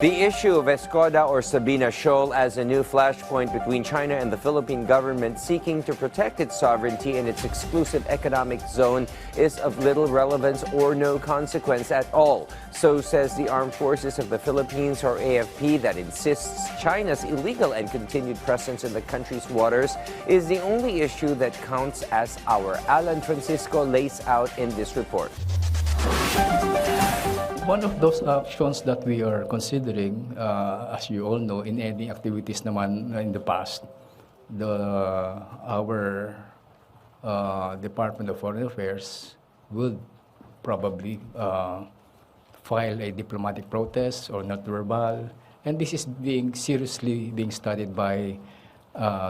The issue of Escoda or Sabina Shoal as a new flashpoint between China and the Philippine government seeking to protect its sovereignty in its exclusive economic zone is of little relevance or no consequence at all. So says the Armed Forces of the Philippines or AFP that insists China's illegal and continued presence in the country's waters is the only issue that counts, as our Alan Francisco lays out in this report. One of those options that we are considering, as you all know, in any activities naman in the past, our Department of Foreign Affairs would probably file a diplomatic protest or not verbal, and this is seriously being studied by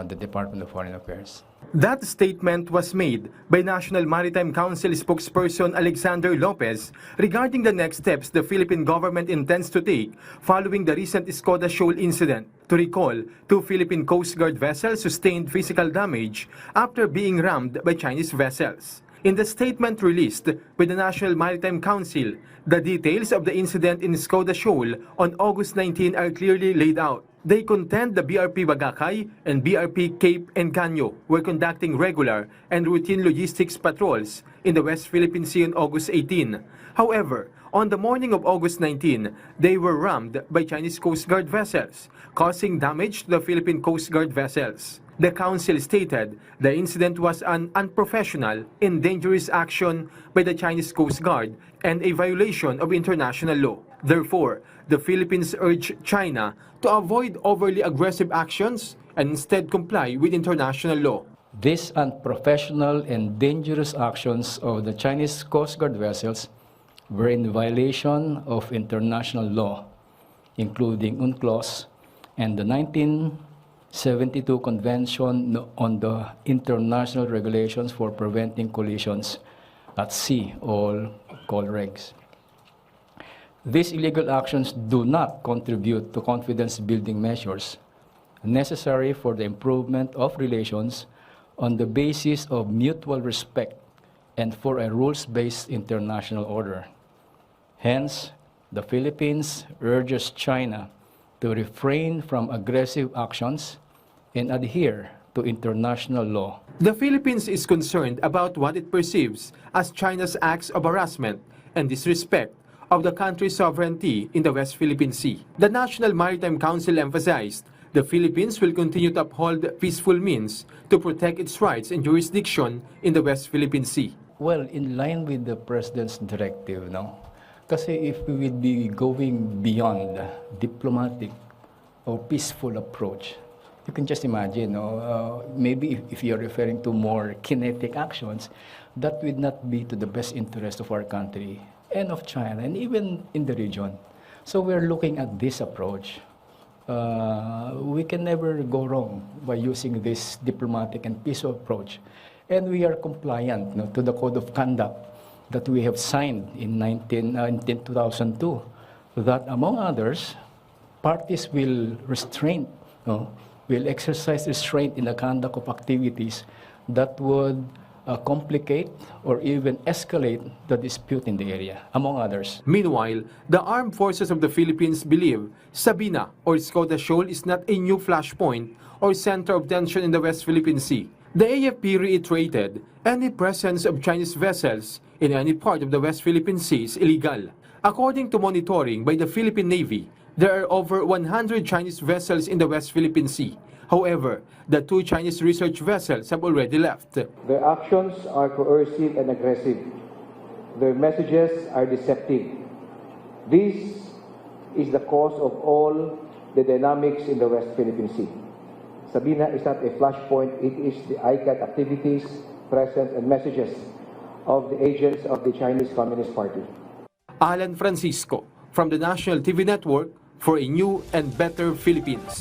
the Department of Foreign Affairs. That statement was made by Nat'l Maritime Council spokesperson Alexander Lopez regarding the next steps the Philippine government intends to take following the recent Escoda Shoal incident. To recall, 2 Philippine Coast Guard vessels sustained physical damage after being rammed by Chinese vessels. In the statement released by the Nat'l Maritime Council, the details of the incident in Escoda Shoal on August 19 are clearly laid out. They contend the BRP Bagakay and BRP Cape Encanyo were conducting regular and routine logistics patrols in the West Philippine Sea on August 18. However, on the morning of August 19, they were rammed by Chinese Coast Guard vessels, causing damage to the Philippine Coast Guard vessels. The Council stated the incident was an unprofessional and dangerous action by the Chinese Coast Guard and a violation of international law. Therefore, the Philippines urged China to avoid overly aggressive actions and instead comply with international law. These unprofessional and dangerous actions of the Chinese Coast Guard vessels were in violation of international law, including UNCLOS and the 1972 Convention on the International Regulations for Preventing Collisions at Sea, all called regs. These illegal actions do not contribute to confidence-building measures necessary for the improvement of relations on the basis of mutual respect and for a rules-based international order. Hence, the Philippines urges China to refrain from aggressive actions and adhere to international law. The Philippines is concerned about what it perceives as China's acts of harassment and disrespect of the country's sovereignty in the West Philippine Sea. The Nat'l Maritime Council emphasized the Philippines will continue to uphold peaceful means to protect its rights and jurisdiction in the West Philippine Sea. Well, in line with the President's directive, no? Kasi if we would be going beyond diplomatic or peaceful approach, you can just imagine, maybe if you're referring to more kinetic actions, that would not be to the best interest of our country and of China, and even in the region. So we're looking at this approach. We can never go wrong by using this diplomatic and peaceful approach. And we are compliant to the Code of Conduct that we have signed in 2002, that among others, parties will will exercise restraint in the conduct of activities that would complicate or even escalate the dispute in the area, among others. Meanwhile, the Armed Forces of the Philippines believe Sabina or Escoda Shoal is not a new flashpoint or center of tension in the West Philippine Sea. The AFP reiterated any presence of Chinese vessels in any part of the West Philippine Sea is illegal. According to monitoring by the Philippine Navy, there are over 100 Chinese vessels in the West Philippine Sea. However, the 2 Chinese research vessels have already left. Their actions are coercive and aggressive. Their messages are deceptive. This is the cause of all the dynamics in the West Philippine Sea. Sabina is not a flashpoint, it is the ICAT activities, presence, and messages of the agents of the Chinese Communist Party. Alan Francisco from the National TV Network for a new and better Philippines.